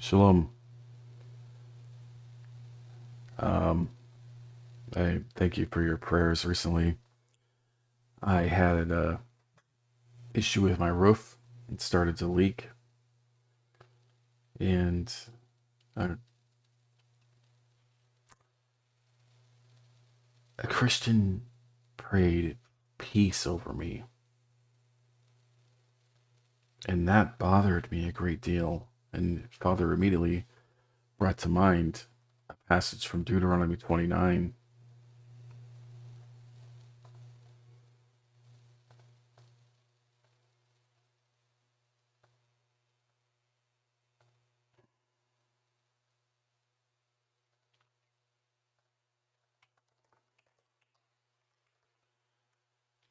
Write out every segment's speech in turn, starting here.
Shalom. Um, I thank you for your prayers recently. I had a issue with my roof. It started to leak, and a, a Christian prayed peace over me, and that bothered me a great deal. And Father immediately brought to mind a passage from Deuteronomy 29,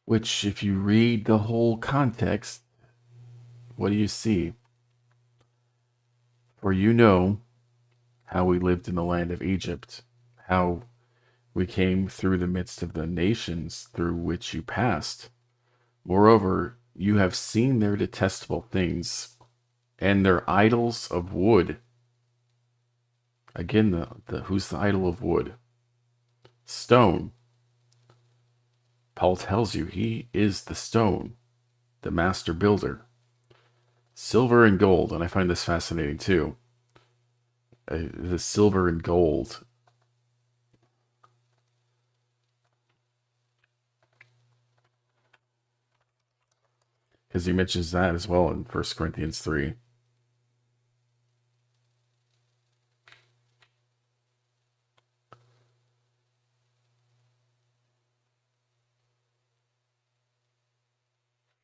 which, if you read the whole context, what do you see? For you know how we lived in the land of Egypt, how we came through the midst of the nations through which you passed. Moreover, you have seen their detestable things and their idols of wood. Again, the who's the idol of wood? Stone. Paul tells you he is the stone, the master builder. Silver and gold, and I find this fascinating too. The silver and gold, because he mentions that as well in 1 Corinthians 3.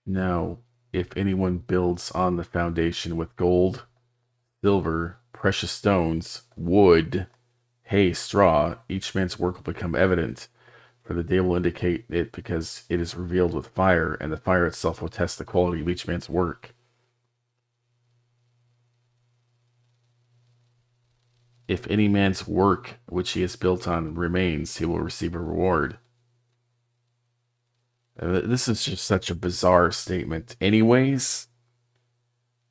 Now, if anyone builds on the foundation with gold, silver, precious stones, wood, hay, straw, each man's work will become evident, for the day will indicate it because it is revealed with fire, and the fire itself will test the quality of each man's work. If any man's work which he has built on remains, he will receive a reward. This is just such a bizarre statement, anyways.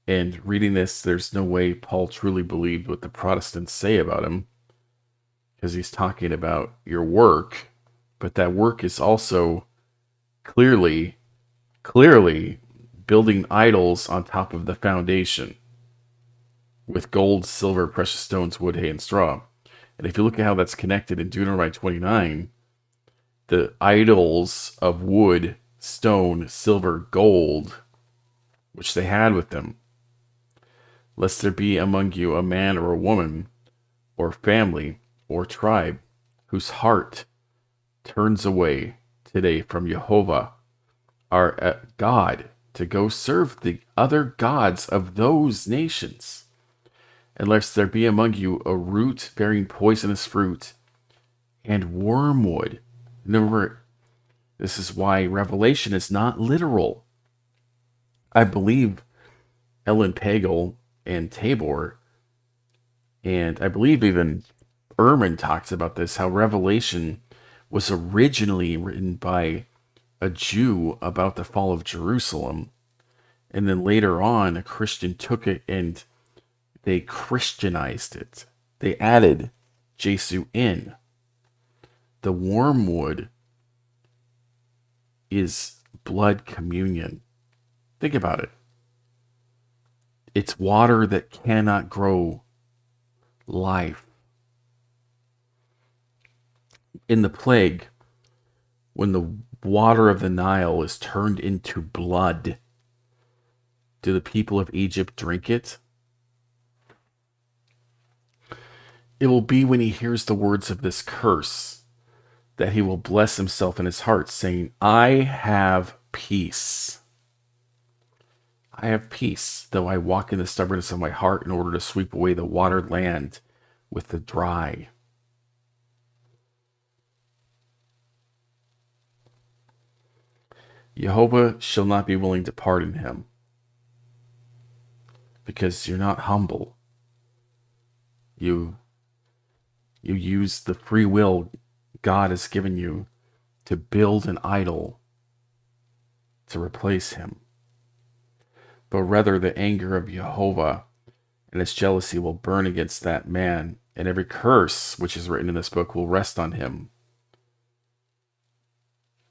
And reading this, there's no way Paul truly believed what the Protestants say about him, because he's talking about your work, but that work is also clearly, clearly building idols on top of the foundation with gold, silver, precious stones, wood, hay, and straw. And if you look at how that's connected in Deuteronomy 29, the idols of wood, stone, silver, gold, which they had with them, lest there be among you a man or a woman, or family, or tribe, whose heart turns away today from Jehovah, our God, to go serve the other gods of those nations. Unless there be among you a root bearing poisonous fruit and wormwood. Remember, this is why Revelation is not literal. I believe Ellen Pagel and Tabor, and I believe even Ehrman talks about this, how Revelation was originally written by a Jew about the fall of Jerusalem. And then later on, a Christian took it and they Christianized it. They added Jesu in. The wormwood is blood communion. Think about it. It's water that cannot grow life. In the plague, when the water of the Nile is turned into blood, do the people of Egypt drink it? It will be when he hears the words of this curse that he will bless himself in his heart, saying, I have peace. I have peace, though I walk in the stubbornness of my heart in order to sweep away the watered land with the dry. Jehovah shall not be willing to pardon him, because you're not humble. You use the free will God has given you to build an idol to replace him. But rather the anger of Jehovah and its jealousy will burn against that man, and every curse which is written in this book will rest on him.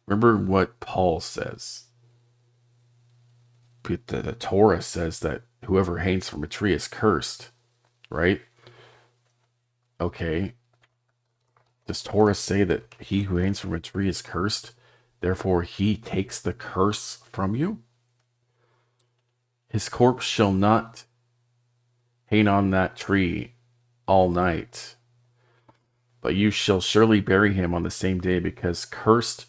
Remember what Paul says. The Torah says that whoever hangs from a tree is cursed, right? Okay. Does Torah say that he who hangs from a tree is cursed? Therefore, he takes the curse from you? His corpse shall not hang on that tree all night, but you shall surely bury him on the same day, because cursed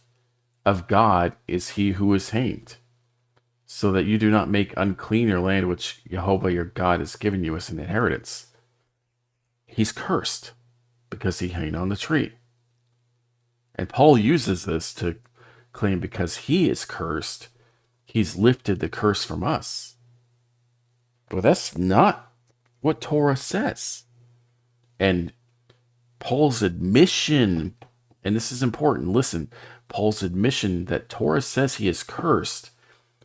of God is he who is hanged, so that you do not make unclean your land which Jehovah your God has given you as an inheritance. He's cursed because he hung on the tree. And Paul uses this to claim because he is cursed, he's lifted the curse from us. But that's not what Torah says. And Paul's admission, and this is important, listen, Paul's admission that Torah says he is cursed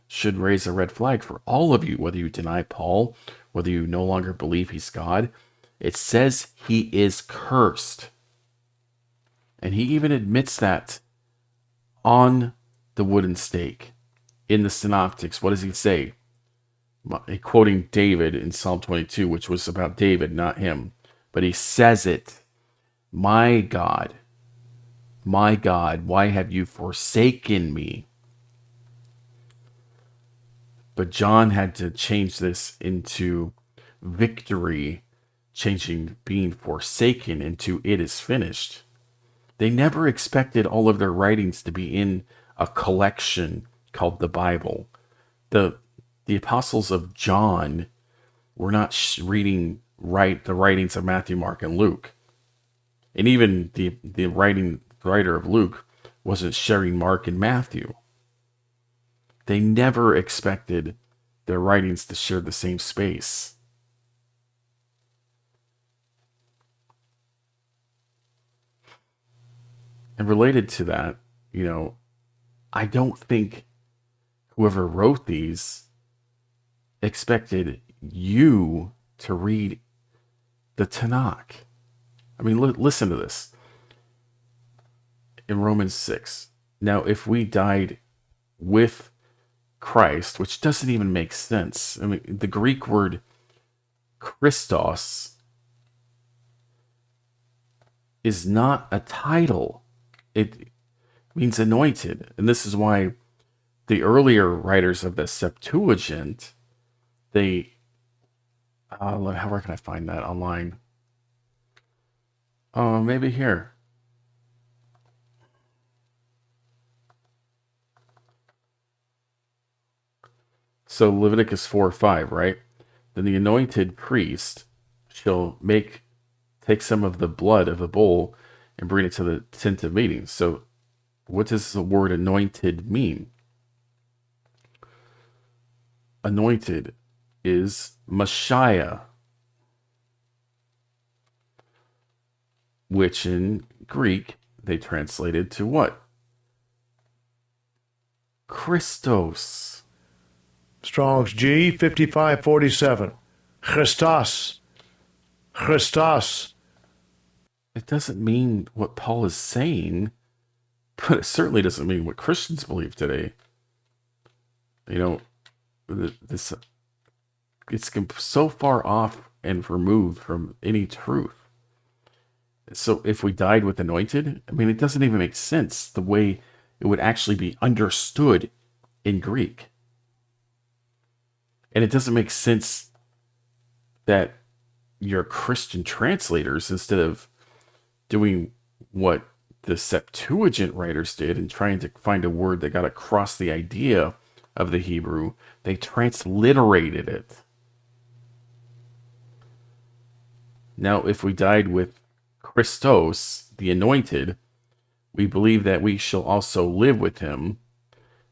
should raise a red flag for all of you, whether you deny Paul, whether you no longer believe he's God. It says he is cursed. And he even admits that on the wooden stake. In the Synoptics, what does he say? Quoting David in Psalm 22, which was about David, not him. But he says it, my God, why have you forsaken me? But John had to change this into victory, changing being forsaken into it is finished. They never expected all of their writings to be in a collection called the Bible. The apostles of John were not reading the writings of Matthew, Mark, and Luke. And even the writer of Luke wasn't sharing Mark and Matthew. They never expected their writings to share the same space. And related to that, I don't think whoever wrote these expected you to read the Tanakh. I mean, listen to this. In Romans 6, now if we died with Christ, which doesn't even make sense. I mean, the Greek word Christos is not a title. It means anointed. And this is why the earlier writers of the Septuagint, where can I find that online? Maybe here. So Leviticus 4:5, right? Then the anointed priest shall take some of the blood of the bull and bring it to the tent of meeting. So what does the word anointed mean? Anointed is Messiah, which in Greek they translated to what? Christos. Strong's G 5547. Christos. Christos. It doesn't mean what Paul is saying, but it certainly doesn't mean what Christians believe today. It's so far off and removed from any truth. So if we died with anointed, I mean, it doesn't even make sense the way it would actually be understood in Greek. And it doesn't make sense that your Christian translators, instead of doing what the Septuagint writers did and trying to find a word that got across the idea of the Hebrew, they transliterated it. Now, if we died with Christos, the anointed, we believe that we shall also live with him,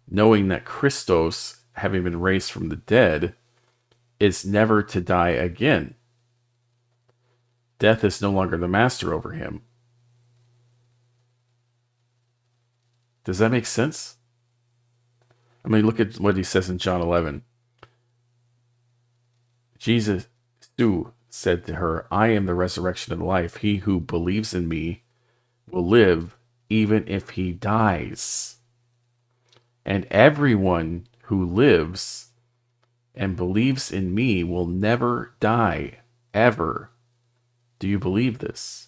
knowing that Christos, having been raised from the dead, is never to die again. Death is no longer the master over him. Does that make sense? I mean, look at what he says in John 11. Jesus Sue said to her, I am the resurrection and life. He who believes in me will live even if he dies. And everyone who lives and believes in me will never die, ever. Do you believe this?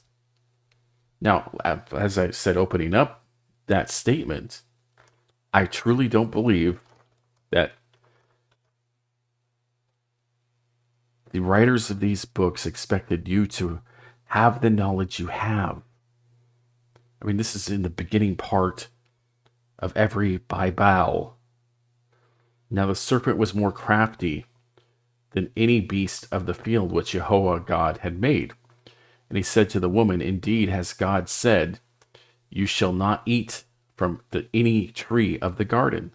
Now, as I said, opening up that statement, I truly don't believe that the writers of these books expected you to have the knowledge you have. I mean, this is in the beginning part of every Bible. Now the serpent was more crafty than any beast of the field which Jehovah God had made. And he said to the woman, indeed has God said, you shall not eat from any tree of the garden.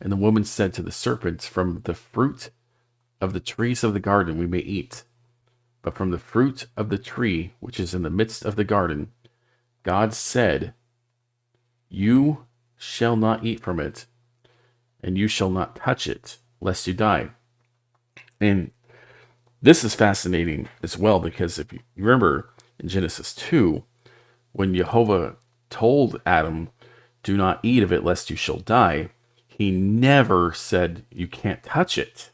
And the woman said to the serpent, from the fruit of the trees of the garden we may eat. But from the fruit of the tree which is in the midst of the garden, God said, you shall not eat from it, and you shall not touch it, lest you die. And this is fascinating as well, because if you remember in Genesis 2, when Jehovah told Adam, do not eat of it, lest you shall die, he never said you can't touch it.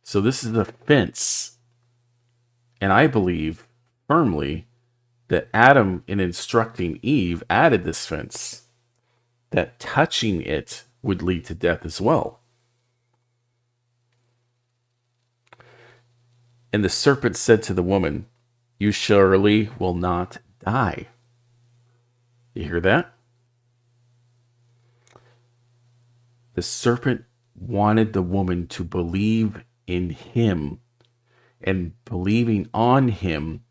So this is a fence. And I believe firmly that Adam, in instructing Eve, added this fence, that touching it would lead to death as well. And the serpent said to the woman, you surely will not die. You hear that? The serpent wanted the woman to believe in him, and believing on him,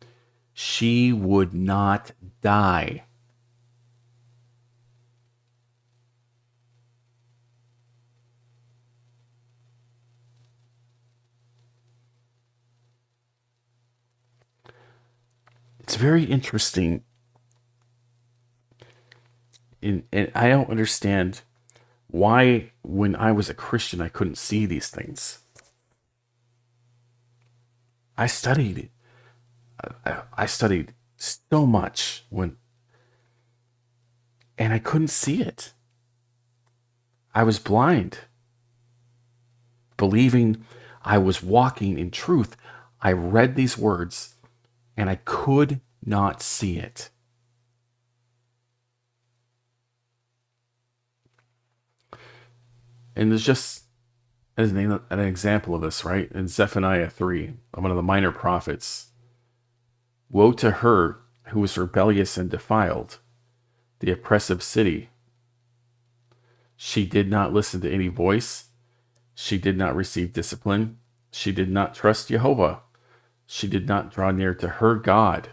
she would not die. It's very interesting. And I don't understand why, when I was a Christian, I couldn't see these things. I studied so much and I couldn't see it. I was blind. Believing I was walking in truth, I read these words and I could not see it. And there's just as an example of this, right? In Zephaniah 3, one of the minor prophets. Woe to her who was rebellious and defiled, the oppressive city. She did not listen to any voice. She did not receive discipline. She did not trust Jehovah. She did not draw near to her God.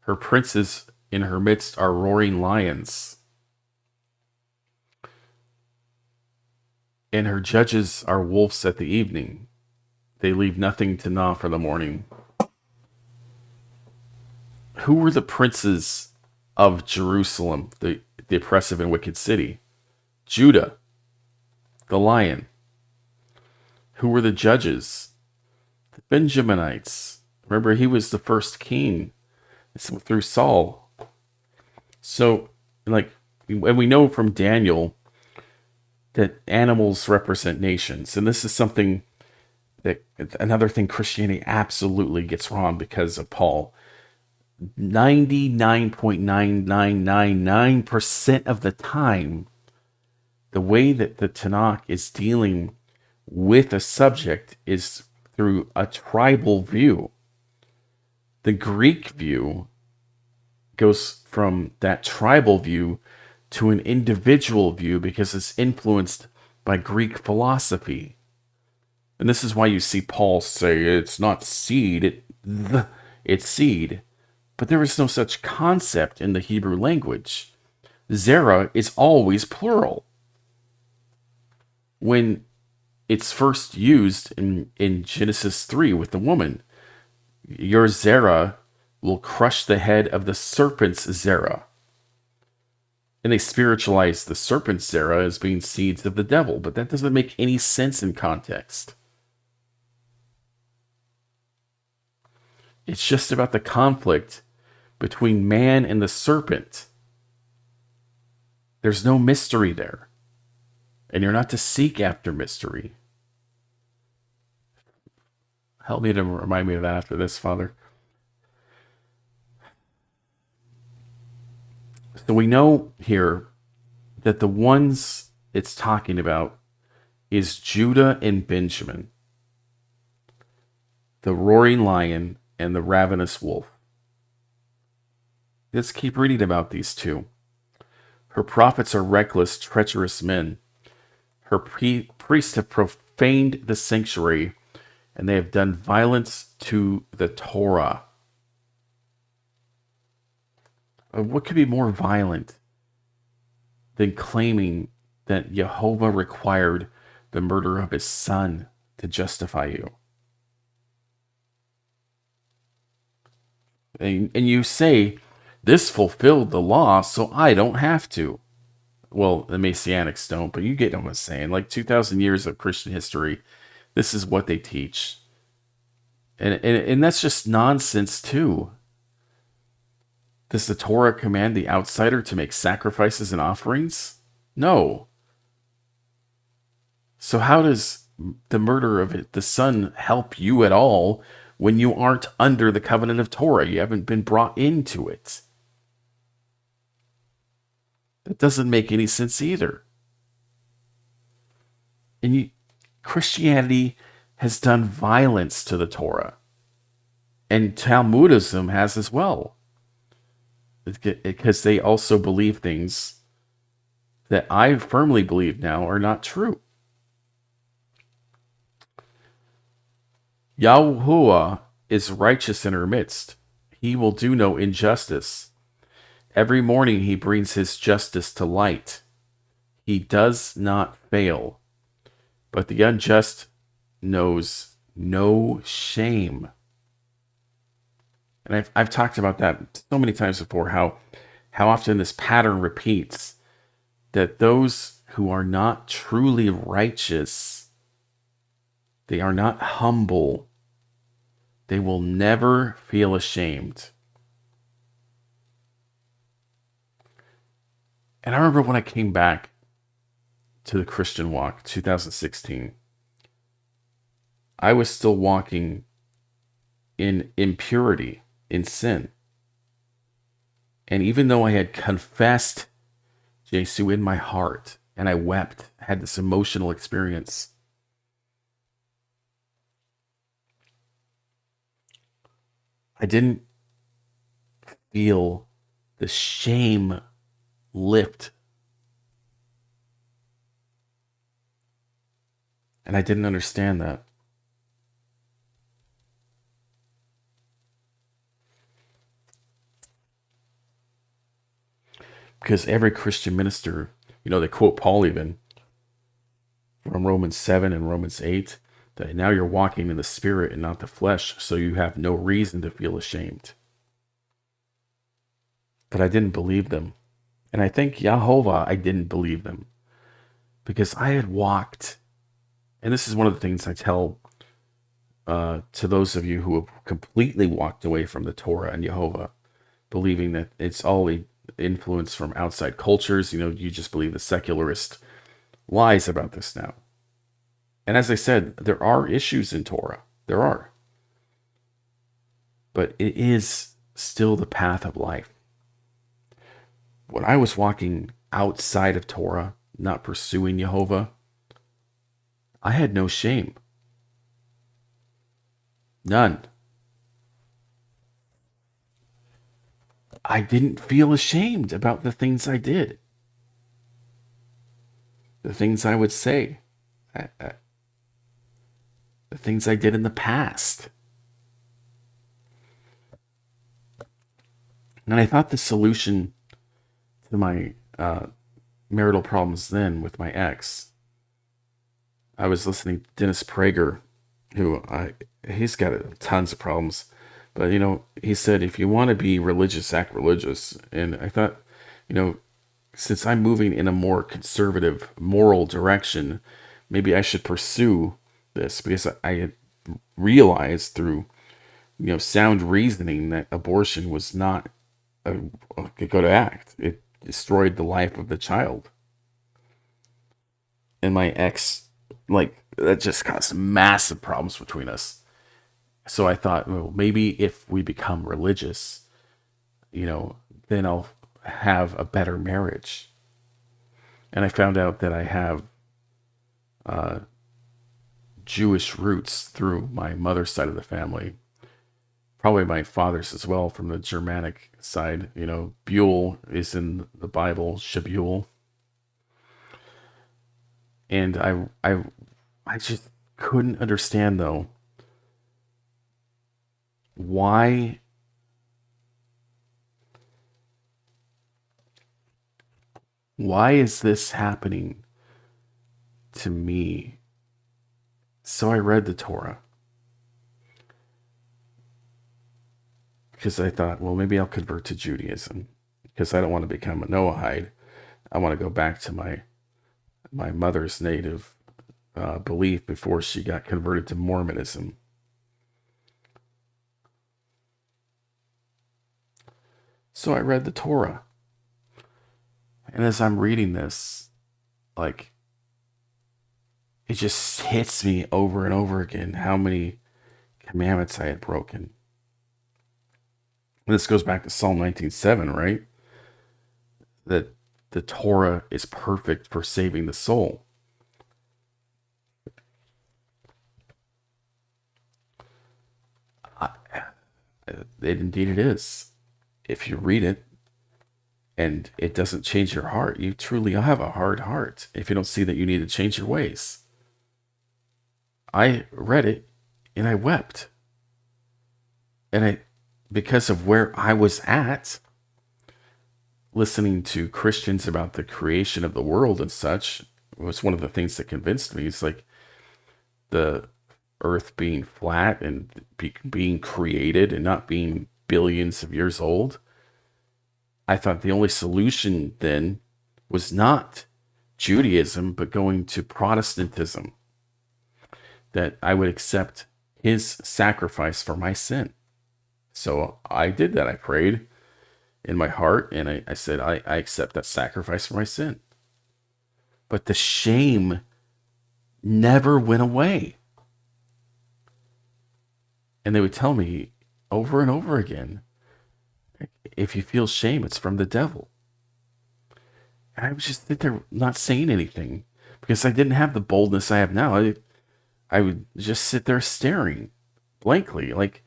Her princes in her midst are roaring lions, and her judges are wolves at the evening. They leave nothing to gnaw for the morning. Who were the princes of Jerusalem, the oppressive and wicked city? Judah, the lion. Who were the judges? The Benjaminites. Remember, he was the first king through Saul. So, and we know from Daniel that animals represent nations. And this is something that, another thing Christianity absolutely gets wrong because of Paul. 99.9999% of the time, the way that the Tanakh is dealing with a subject is through a tribal view. The Greek view goes from that tribal view to an individual view because it's influenced by Greek philosophy. And this is why you see Paul say it's not seed, it's seed. But there is no such concept in the Hebrew language. Zerah is always plural. When it's first used in Genesis 3 with the woman, your Zerah will crush the head of the serpent's Zerah. And they spiritualize the serpent's Zerah as being seeds of the devil, but that doesn't make any sense in context. It's just about the conflict between man and the serpent. There's no mystery there. And you're not to seek after mystery. Help me to remind me of that after this, Father. So we know here that the ones it's talking about is Judah and Benjamin, the roaring lion and the ravenous wolf. Let's keep reading about these two. Her prophets are reckless, treacherous men. Her priests have profaned the sanctuary, and they have done violence to the Torah. What could be more violent than claiming that Jehovah required the murder of his son to justify you? And you say, this fulfilled the law, so I don't have to. Well, the Messianics don't, but you get what I'm saying. Like 2,000 years of Christian history, this is what they teach. And that's just nonsense, too. Does the Torah command the outsider to make sacrifices and offerings? No. So how does the murder of the son help you at all when you aren't under the covenant of Torah? You haven't been brought into it. That doesn't make any sense either. And Christianity has done violence to the Torah. And Talmudism has as well. Because they also believe things that I firmly believe now are not true. Yahuwah is righteous in her midst. He will do no injustice. Every morning he brings his justice to light. He does not fail. But the unjust knows no shame. And I've talked about that so many times before, how often this pattern repeats, that those who are not truly righteous, they are not humble, they will never feel ashamed. And I remember when I came back to the Christian walk, 2016, I was still walking in impurity, in sin. And even though I had confessed Jesu in my heart, and I wept, had this emotional experience, I didn't feel the shame lift. And I didn't understand that. Because every Christian minister, they quote Paul even from Romans 7 and Romans 8, that now you're walking in the spirit and not the flesh, so you have no reason to feel ashamed. But I didn't believe them. And I think Yahovah, I didn't believe them. Because I had walked, and this is one of the things I tell to those of you who have completely walked away from the Torah and Jehovah, believing that it's all influence from outside cultures. You just believe the secularist lies about this now. And as I said, there are issues in Torah. There are. But it is still the path of life. When I was walking outside of Torah, not pursuing Jehovah, I had no shame. None. I didn't feel ashamed about the things I did. The things I would say. The things I did in the past. And I thought the solution to my marital problems then with my ex, I was listening to Dennis Prager, who he's got tons of problems. But, he said, if you want to be religious, act religious. And I thought, since I'm moving in a more conservative, moral direction, maybe I should pursue this, because I had realized through sound reasoning that abortion was not a good act. It destroyed the life of the child. And my ex, like, that just caused massive problems between us. So I thought, well, maybe if we become religious, then I'll have a better marriage. And I found out that I have Jewish roots through my mother's side of the family. Probably my father's as well, from the Germanic side. Buell is in the Bible, Shebuel. And I just couldn't understand, though, why is this happening to me? So I read the Torah because I thought, well, maybe I'll convert to Judaism because I don't want to become a Noahide. I want to go back to my mother's native belief before she got converted to Mormonism. So I read the Torah. And as I'm reading this, like, it just hits me over and over again how many commandments I had broken. And this goes back to Psalm 19:7, right? That the Torah is perfect for saving the soul. Indeed it is. If you read it and it doesn't change your heart, you truly have a hard heart if you don't see that you need to change your ways. I read it and I wept. And because of where I was at, listening to Christians about the creation of the world and such, was one of the things that convinced me. It's like the earth being flat and being created and not being billions of years old. I thought the only solution then was not Judaism, but going to Protestantism. That I would accept his sacrifice for my sin. So I did that. I prayed in my heart and I said, I accept that sacrifice for my sin. But the shame never went away. And they would tell me over and over again, if you feel shame, it's from the devil. And I would just sit there not saying anything because I didn't have the boldness I have now. I would just sit there staring blankly, like,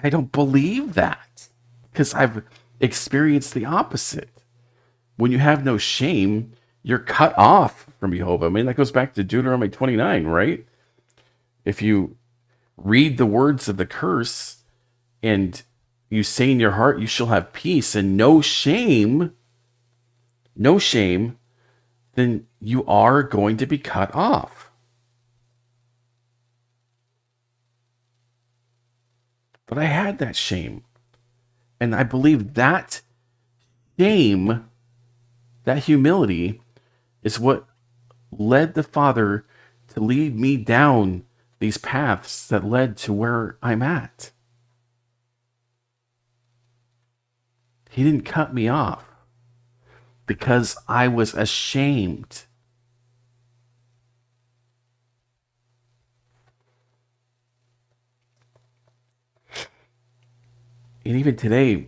I don't believe that, because I've experienced the opposite. When you have no shame, you're cut off from Jehovah. I mean, that goes back to Deuteronomy 29, right? If you read the words of the curse and you say in your heart, you shall have peace and no shame, then you are going to be cut off. But I had that shame. And I believe that shame, that humility, is what led the Father to lead me down these paths that led to where I'm at. He didn't cut me off because I was ashamed. And even today,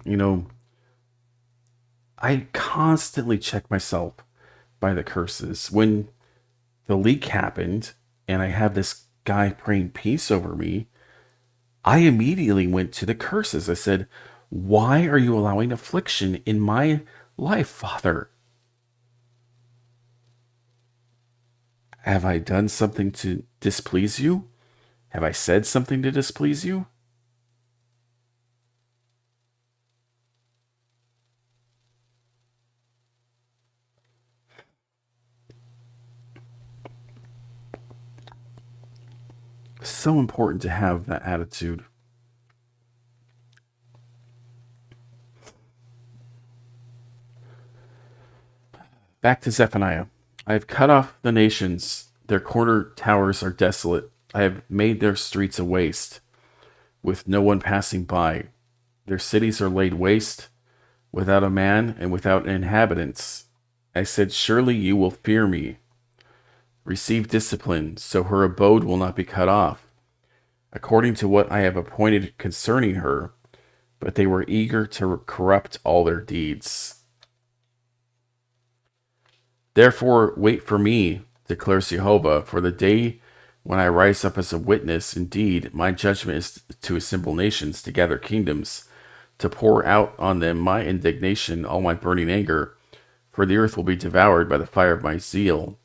I constantly check myself by the curses. When the leak happened and I have this guy praying peace over me, I immediately went to the curses. I said, why are you allowing affliction in my life, Father? Have I done something to displease you? Have I said something to displease you? So important to have that attitude. Back to Zephaniah. I have cut off the nations. Their corner towers are desolate. I have made their streets a waste. with no one passing by. Their cities are laid waste, without a man and without inhabitants. I said, surely you will fear me. Receive discipline, so her abode will not be cut off, according to what I have appointed concerning her. But they were eager to corrupt all their deeds. Therefore, wait for me, declares Jehovah, for the day when I rise up as a witness. Indeed, my judgment is to assemble nations, to gather kingdoms, to pour out on them my indignation, all my burning anger. For the earth will be devoured by the fire of my zeal.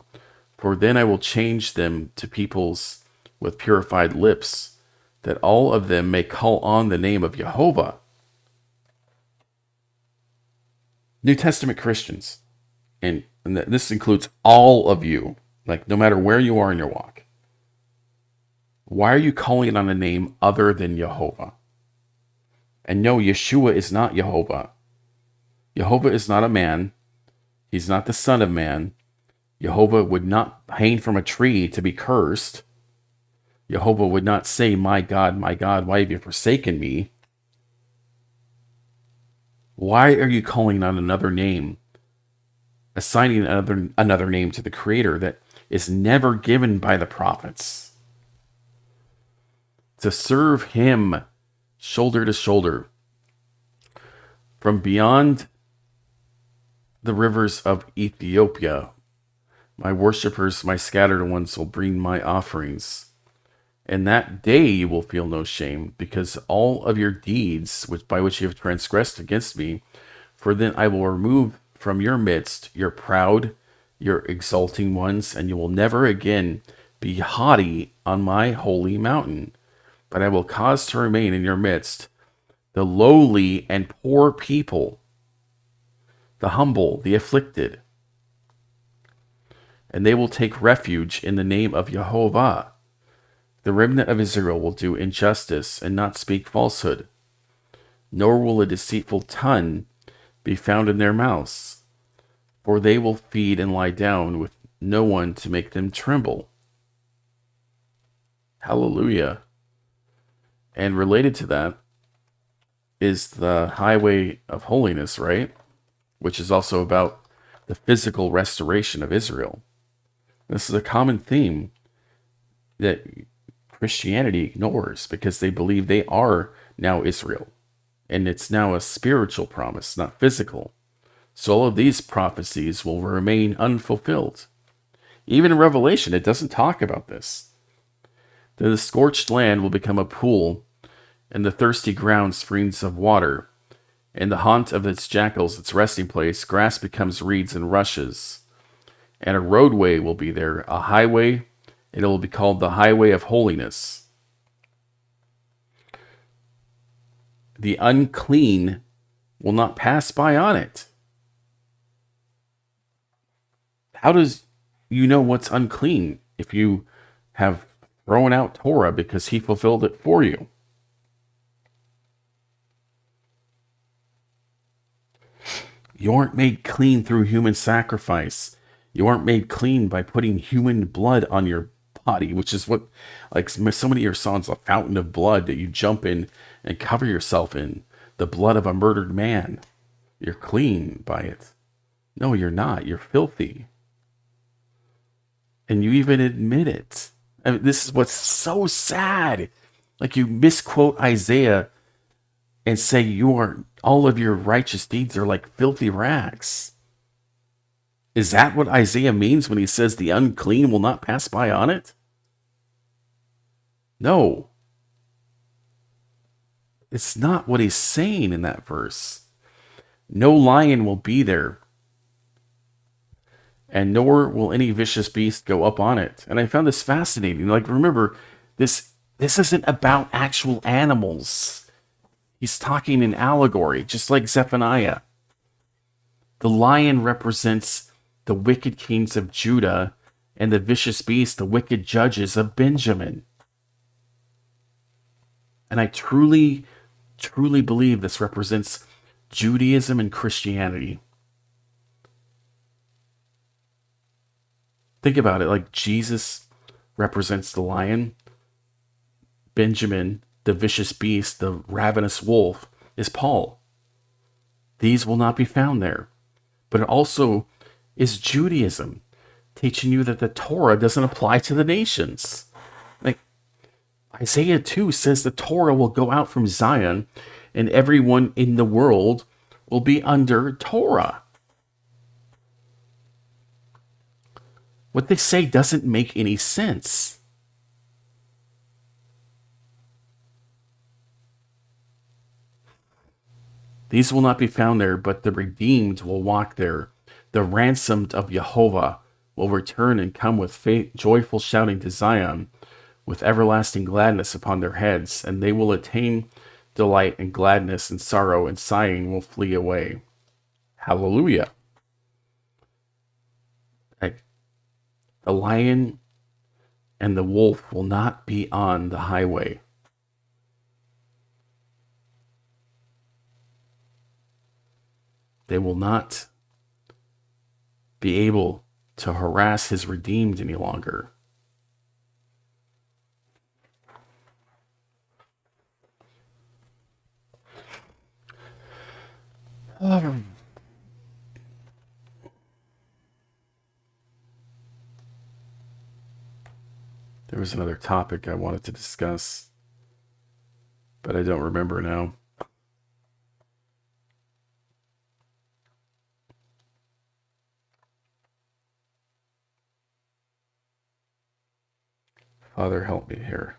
For then I will change them to peoples with purified lips, that all of them may call on the name of Jehovah. New Testament Christians, and this includes all of you, like no matter where you are in your walk. Why are you calling on a name other than Jehovah? And no, Yeshua is not Jehovah. Jehovah is not a man. He's not the son of man. Jehovah would not hang from a tree to be cursed. Jehovah would not say, my God, why have you forsaken me? Why are you calling on another name, assigning another name to the Creator that is never given by the prophets? To serve him shoulder to shoulder. From beyond the rivers of Ethiopia, my worshippers, my scattered ones, will bring my offerings. And that day you will feel no shame, because all of your deeds by which you have transgressed against me, for then I will remove from your midst your proud, your exalting ones, and you will never again be haughty on my holy mountain. But I will cause to remain in your midst the lowly and poor people, the humble, the afflicted. And they will take refuge in the name of Jehovah. The remnant of Israel will do injustice and not speak falsehood, nor will a deceitful tongue be found in their mouths, for they will feed and lie down with no one to make them tremble. Hallelujah. And related to that is the highway of holiness, right? Which is also about the physical restoration of Israel. This is a common theme that Christianity ignores because they believe they are now Israel. And it's now a spiritual promise, not physical. So all of these prophecies will remain unfulfilled. Even in Revelation, it doesn't talk about this. The scorched land will become a pool, and the thirsty ground springs of water. In the haunt of its jackals, its resting place, grass becomes reeds and rushes. And a roadway will be there, a highway, and it will be called the highway of holiness. The unclean will not pass by on it. How does you know what's unclean if you have thrown out Torah because he fulfilled it for you? You aren't made clean through human sacrifice. You aren't made clean by putting human blood on your body, which is what, like so many of your songs, a fountain of blood that you jump in and cover yourself in. The blood of a murdered man. You're clean by it. No, you're not. You're filthy. And you even admit it. I mean, this is what's so sad. Like you misquote Isaiah and say all of your righteous deeds are like filthy rags. Is that what Isaiah means when he says the unclean will not pass by on it? No. It's not what he's saying in that verse. No lion will be there, and nor will any vicious beast go up on it. And I found this fascinating. Like, remember, this isn't about actual animals. He's talking in allegory, just like Zephaniah. The lion represents the wicked kings of Judah, and the vicious beast, the wicked judges of Benjamin. And I truly, truly believe this represents Judaism and Christianity. Think about it, like Jesus represents the lion, Benjamin the vicious beast, the ravenous wolf, is Paul. These will not be found there. But it also is Judaism, teaching you that the Torah doesn't apply to the nations. Like Isaiah 2 says the Torah will go out from Zion and everyone in the world will be under Torah. What they say doesn't make any sense. These will not be found there, but the redeemed will walk there. The ransomed of Jehovah will return and come with joyful shouting to Zion, with everlasting gladness upon their heads, and they will attain delight and gladness, and sorrow and sighing will flee away. Hallelujah. The lion and the wolf will not be on the highway. They will not be able to harass his redeemed any longer. There was another topic I wanted to discuss, but I don't remember now. Father, help me here.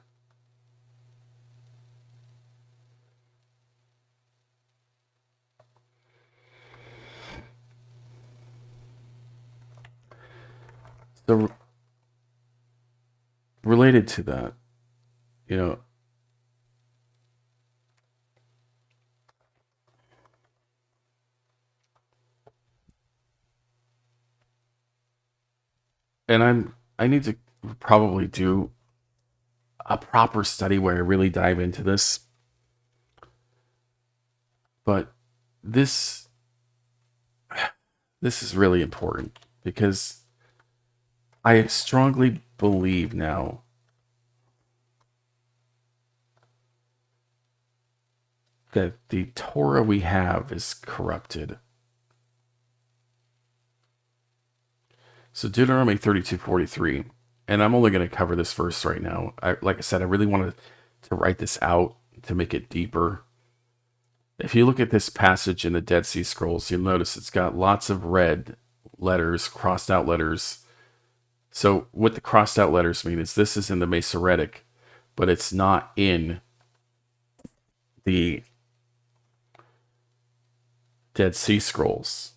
So, related to that, you know, and I need to probably do a proper study where I really dive into this. But this is really important because I strongly believe now that the Torah we have is corrupted. So Deuteronomy 32:43, and I'm only going to cover this verse right now. Like I said, I really wanted to write this out to make it deeper. If you look at this passage in the Dead Sea Scrolls, you'll notice it's got lots of red letters, crossed out letters. So what the crossed out letters mean is this is in the Masoretic, but it's not in the Dead Sea Scrolls.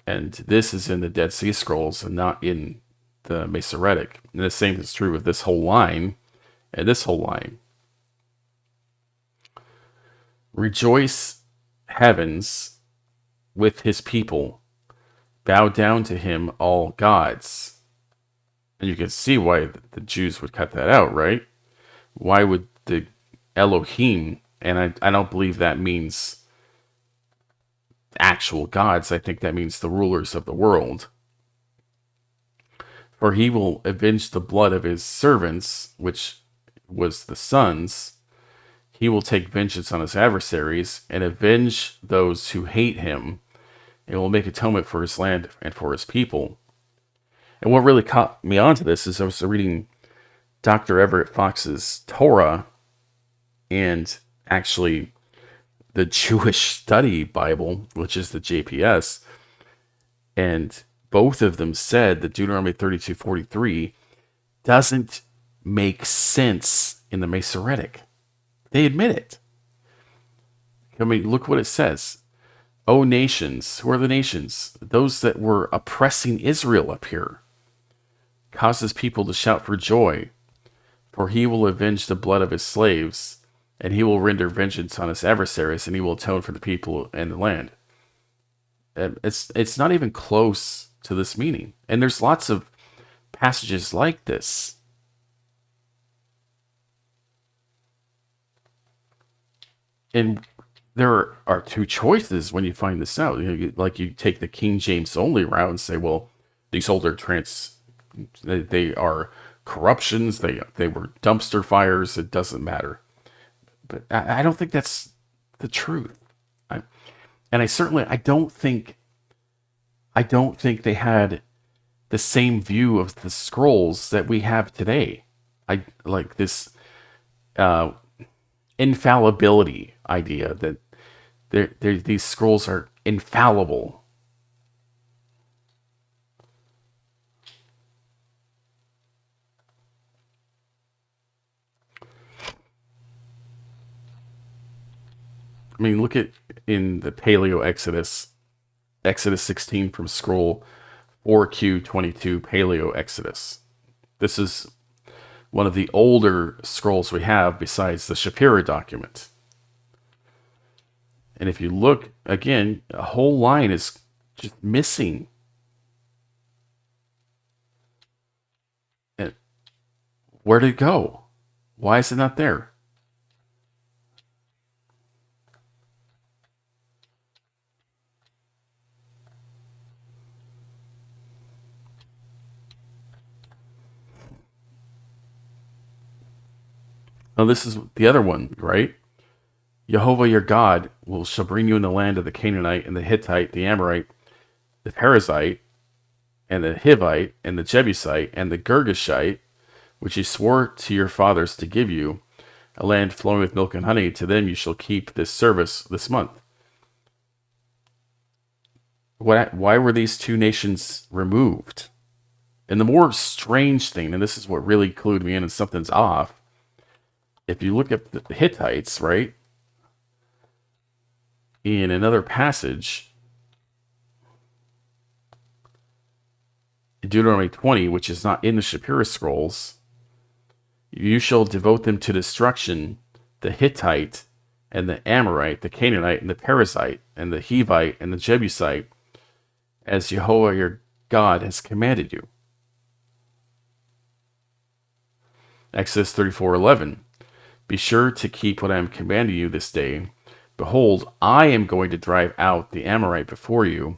And this is in the Dead Sea Scrolls and not in the Masoretic. And the same is true with this whole line and this whole line. Rejoice, heavens, with his people. Bow down to him, all gods. And you can see why the Jews would cut that out, right? Why would the Elohim, and I don't believe that means actual gods. I think that means the rulers of the world. For he will avenge the blood of his servants, which was the sons. He will take vengeance on his adversaries and avenge those who hate him, and will make atonement for his land and for his people. And what really caught me onto this is I was reading Dr. Everett Fox's Torah and actually the Jewish Study Bible, which is the JPS, and both of them said that Deuteronomy 32:43 doesn't make sense in the Masoretic. They admit it. I mean, look what it says. O nations, who are the nations? Those that were oppressing Israel up here. Causes people to shout for joy, for he will avenge the blood of his slaves, and he will render vengeance on his adversaries, and he will atone for the people and the land. It's not even close to this meaning. And there's lots of passages like this. And there are two choices when you find this out. You take the King James only route and say, well, these older they are corruptions. They were dumpster fires. It doesn't matter. But I don't think that's the truth. I don't think they had the same view of the scrolls that we have today. I like this uh, infallibility idea that these scrolls are infallible. I mean, look at in the Paleo Exodus, Exodus 16 from scroll 4Q22 Paleo Exodus. This is one of the older scrolls we have besides the Shapira document. And if you look again, a whole line is just missing. And where did it go? Why is it not there? Oh, this is the other one, right? Jehovah your God shall bring you in the land of the Canaanite and the Hittite, the Amorite, the Perizzite, and the Hivite, and the Jebusite, and the Girgashite, which he swore to your fathers to give you, a land flowing with milk and honey. To them you shall keep this service this month. Why were these two nations removed? And the more strange thing, and this is what really clued me in, and something's off. If you look at the Hittites, right, in another passage, Deuteronomy 20, which is not in the Shapira scrolls, you shall devote them to destruction, the Hittite and the Amorite, the Canaanite and the Perizzite and the Hivite and the Jebusite, as Jehovah your God has commanded you. Exodus 34:11. Be sure to keep what I am commanding you this day. Behold, I am going to drive out the Amorite before you,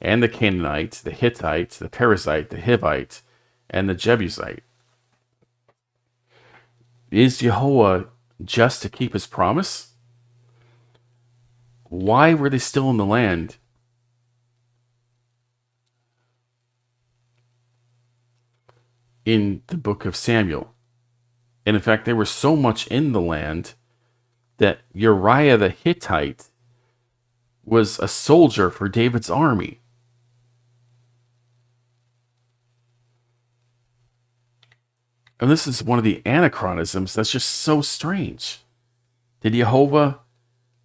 and the Canaanite, the Hittite, the Perizzite, the Hivite, and the Jebusite. Is Jehovah just to keep his promise? Why were they still in the land? In the book of Samuel. And in fact, they were so much in the land that Uriah the Hittite was a soldier for David's army. And this is one of the anachronisms that's just so strange. Did Jehovah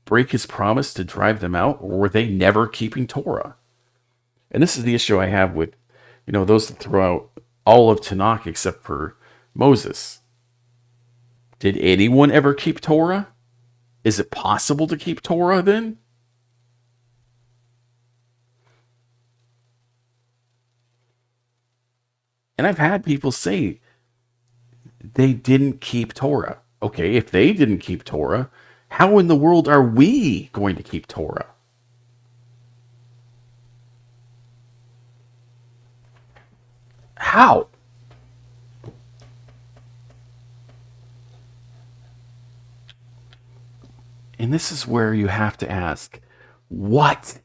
break his promise to drive them out, or were they never keeping Torah? And this is the issue I have with, those that throw out all of Tanakh except for Moses. Did anyone ever keep Torah? Is it possible to keep Torah then? And I've had people say they didn't keep Torah. Okay, if they didn't keep Torah, how in the world are we going to keep Torah? How? And this is where you have to ask, what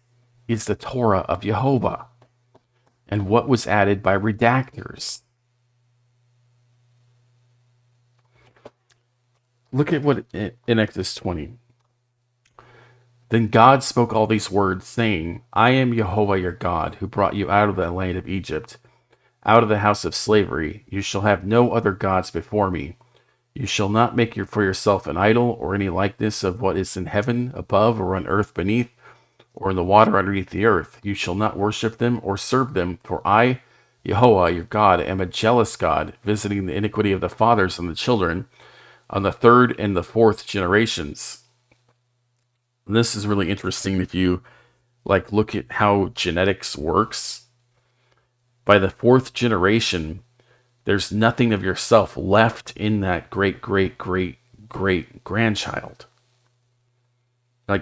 is the Torah of Jehovah? And what was added by redactors? Look at what in Exodus 20. Then God spoke all these words, saying, I am Jehovah your God, who brought you out of the land of Egypt, out of the house of slavery. You shall have no other gods before me. You shall not make for yourself an idol or any likeness of what is in heaven above or on earth beneath or in the water underneath the earth. You shall not worship them or serve them, for I, Jehovah your God, am a jealous God, visiting the iniquity of the fathers on the children, on the third and the fourth generations. And this is really interesting if you look at how genetics works. By the fourth generation, there's nothing of yourself left in that great grandchild.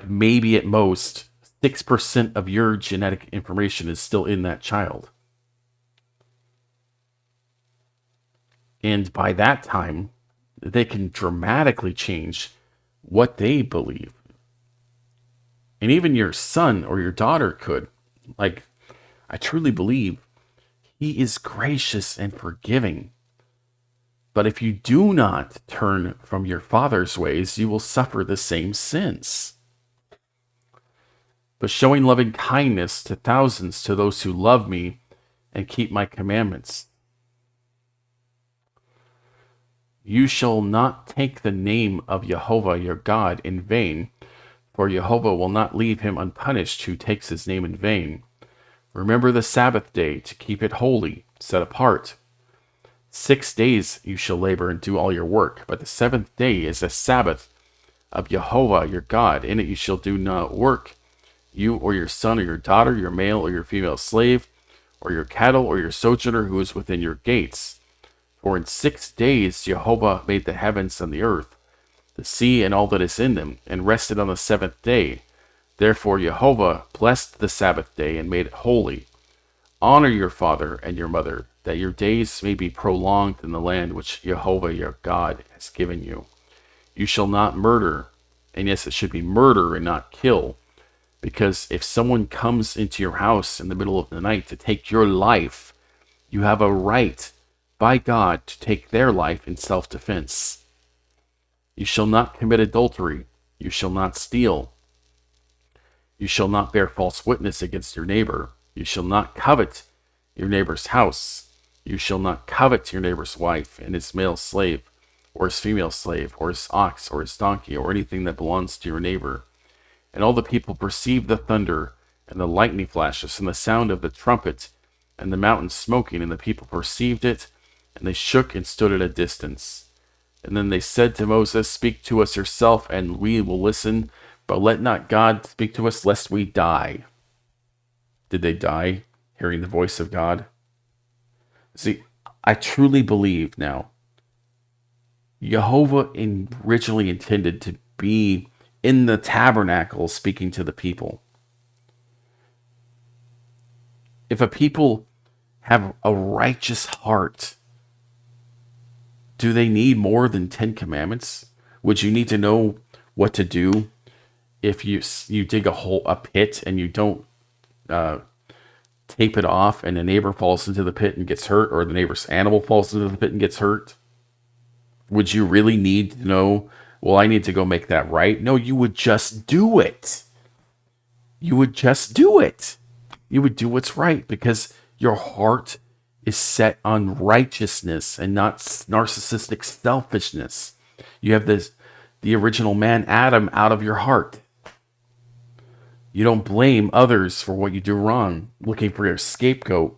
Maybe at most 6% of your genetic information is still in that child. And by that time, they can dramatically change what they believe. And even your son or your daughter could. Like, I truly believe he is gracious and forgiving. But if you do not turn from your father's ways, you will suffer the same sins. But showing loving kindness to thousands, to those who love me and keep my commandments. You shall not take the name of Jehovah your God in vain, for Jehovah will not leave him unpunished who takes his name in vain. Remember the Sabbath day to keep it holy, set apart. 6 days you shall labor and do all your work, but the seventh day is a Sabbath of Jehovah your God. In it you shall do not work, you or your son or your daughter, your male or your female slave, or your cattle or your sojourner who is within your gates. For in 6 days Jehovah made the heavens and the earth, the sea and all that is in them, and rested on the seventh day. Therefore Jehovah blessed the Sabbath day and made it holy. Honor your father and your mother, that your days may be prolonged in the land which Jehovah your God has given you. You shall not murder, and yes, it should be murder and not kill, because if someone comes into your house in the middle of the night to take your life, you have a right by God to take their life in self-defense. You shall not commit adultery. You shall not steal. You shall not bear false witness against your neighbor. You shall not covet your neighbor's house. You shall not covet your neighbor's wife and his male slave, or his female slave, or his ox, or his donkey, or anything that belongs to your neighbor. And all the people perceived the thunder, and the lightning flashes, and the sound of the trumpet, and the mountain smoking, and the people perceived it, and they shook and stood at a distance. And then they said to Moses, Speak to us yourself, and we will listen, but let not God speak to us, lest we die. Did they die hearing the voice of God? See, I truly believe now, Jehovah originally intended to be in the tabernacle speaking to the people. If a people have a righteous heart, do they need more than 10 commandments? Would you need to know what to do if you dig a pit and you don't tape it off and the neighbor falls into the pit and gets hurt, or the neighbor's animal falls into the pit and gets hurt? Would you really need to know, well, I need to go make that right? No, you would just do it. You would just do it. You would do what's right because your heart is set on righteousness and not narcissistic selfishness. You have the original man, Adam, out of your heart. You don't blame others for what you do wrong, looking for your scapegoat.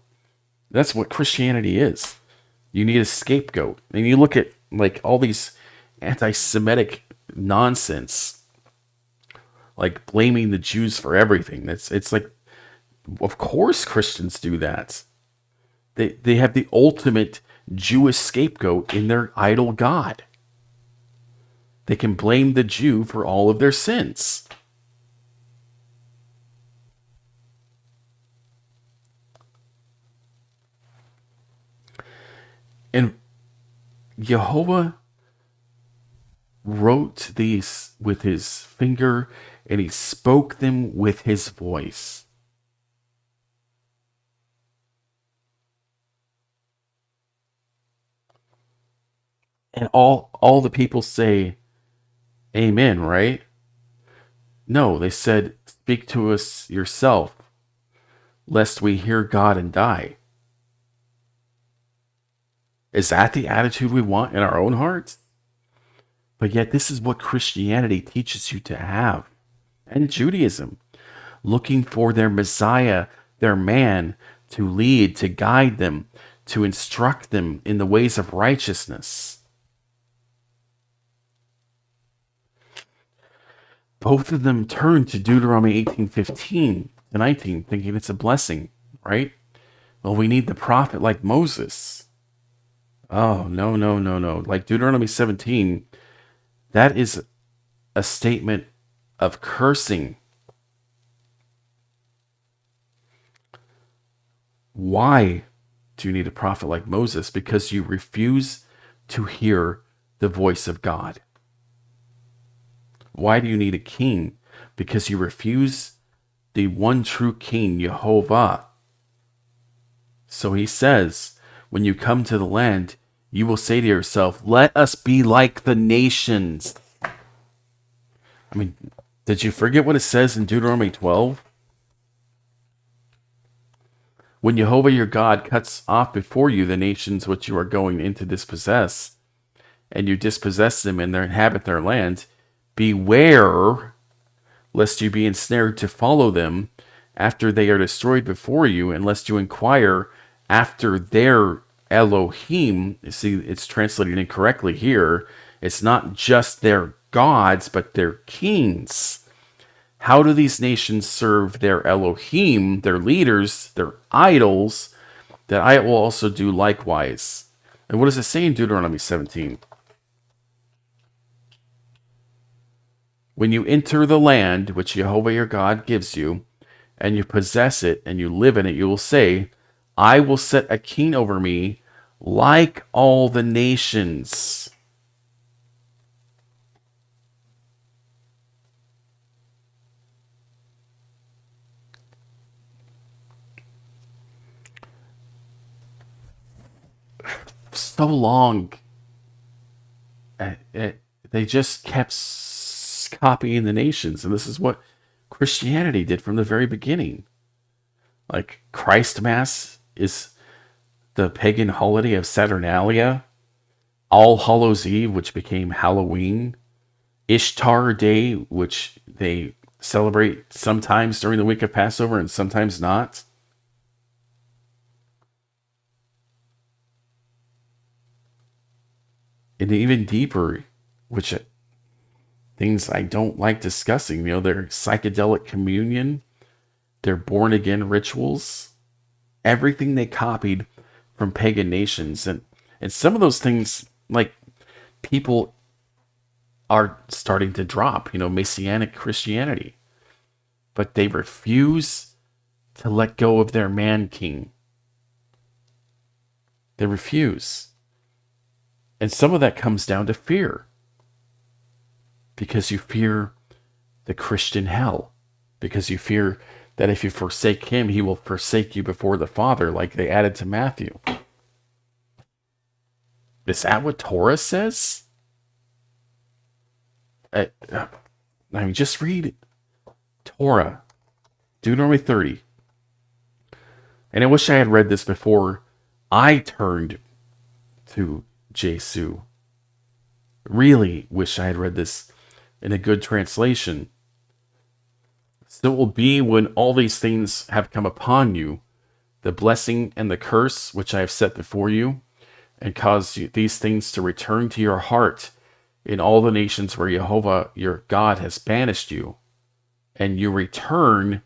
That's what Christianity is. You need a scapegoat. And you look at like all these anti-Semitic nonsense, like blaming the Jews for everything. It's like, of course Christians do that. They have the ultimate Jewish scapegoat in their idol God. They can blame the Jew for all of their sins. And Jehovah wrote these with his finger, and he spoke them with his voice. And all the people say, Amen, right? No, they said, Speak to us yourself, lest we hear God and die. Is that the attitude we want in our own hearts? But yet this is what Christianity teaches you to have. And Judaism. Looking for their Messiah, their man, to lead, to guide them, to instruct them in the ways of righteousness. Both of them turn to Deuteronomy 18:15 to 19, thinking it's a blessing, right? Well, we need the prophet like Moses. Oh, no. Like Deuteronomy 17, that is a statement of cursing. Why do you need a prophet like Moses? Because you refuse to hear the voice of God. Why do you need a king? Because you refuse the one true king, Jehovah. So he says, when you come to the land, you will say to yourself, let us be like the nations. I mean, did you forget what it says in Deuteronomy 12? When Jehovah your God cuts off before you the nations which you are going in to dispossess, and you dispossess them and they inhabit their land, beware lest you be ensnared to follow them after they are destroyed before you, and lest you inquire after their Elohim. You see, it's translated incorrectly here. It's not just their gods, but their kings. How do these nations serve their Elohim, their leaders, their idols, that I will also do likewise? And what does it say in Deuteronomy 17? When you enter the land which Jehovah your God gives you, and you possess it, and you live in it, you will say, I will set a king over me like all the nations. So long, they just kept copying the nations, and this is what Christianity did from the very beginning. Like Christ Mass is the pagan holiday of Saturnalia, All Hallows Eve, which became Halloween, Ishtar Day, which they celebrate sometimes during the week of Passover and sometimes not. And even deeper, which things I don't like discussing, their psychedelic communion, their born again rituals, everything they copied from pagan nations. And some of those things, like, people are starting to drop, Messianic Christianity. But they refuse to let go of their man king. They refuse. And some of that comes down to fear. Because you fear the Christian hell. Because you fear that if you forsake him, he will forsake you before the Father, like they added to Matthew. Is that what Torah says? I mean, just read it. Torah, Deuteronomy 30. And I wish I had read this before I turned to Jesu. Really wish I had read this in a good translation. So it will be when all these things have come upon you, the blessing and the curse which I have set before you, and cause these things to return to your heart in all the nations where Jehovah your God has banished you, and you return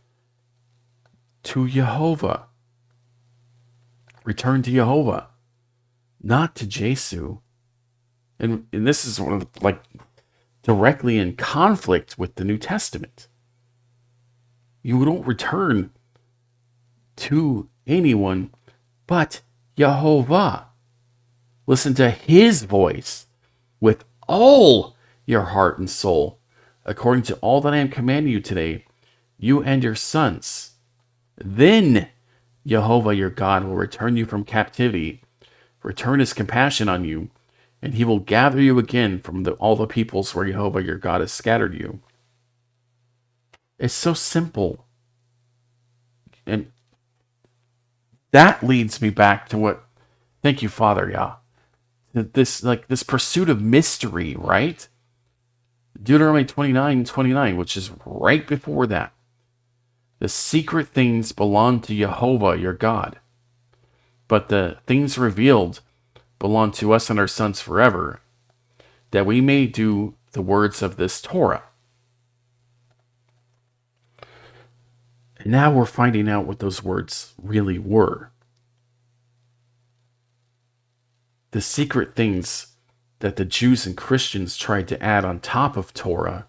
to Jehovah. Return to Jehovah, not to Jesu. And this is one of the, directly in conflict with the New Testament. You don't return to anyone but Jehovah. Listen to his voice with all your heart and soul, according to all that I am commanding you today, you and your sons. Then Jehovah your God will return you from captivity, return his compassion on you, and he will gather you again from all the peoples where Jehovah your God has scattered you. It's so simple. And that leads me back to what, thank you, Father Yah. This pursuit of mystery, right? Deuteronomy 29:29, which is right before that. The secret things belong to Jehovah your God, but the things revealed belong to us and our sons forever, that we may do the words of this Torah. And now we're finding out what those words really were. The secret things that the Jews and Christians tried to add on top of Torah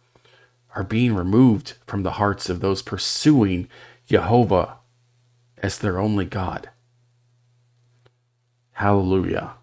are being removed from the hearts of those pursuing Jehovah as their only God. Hallelujah.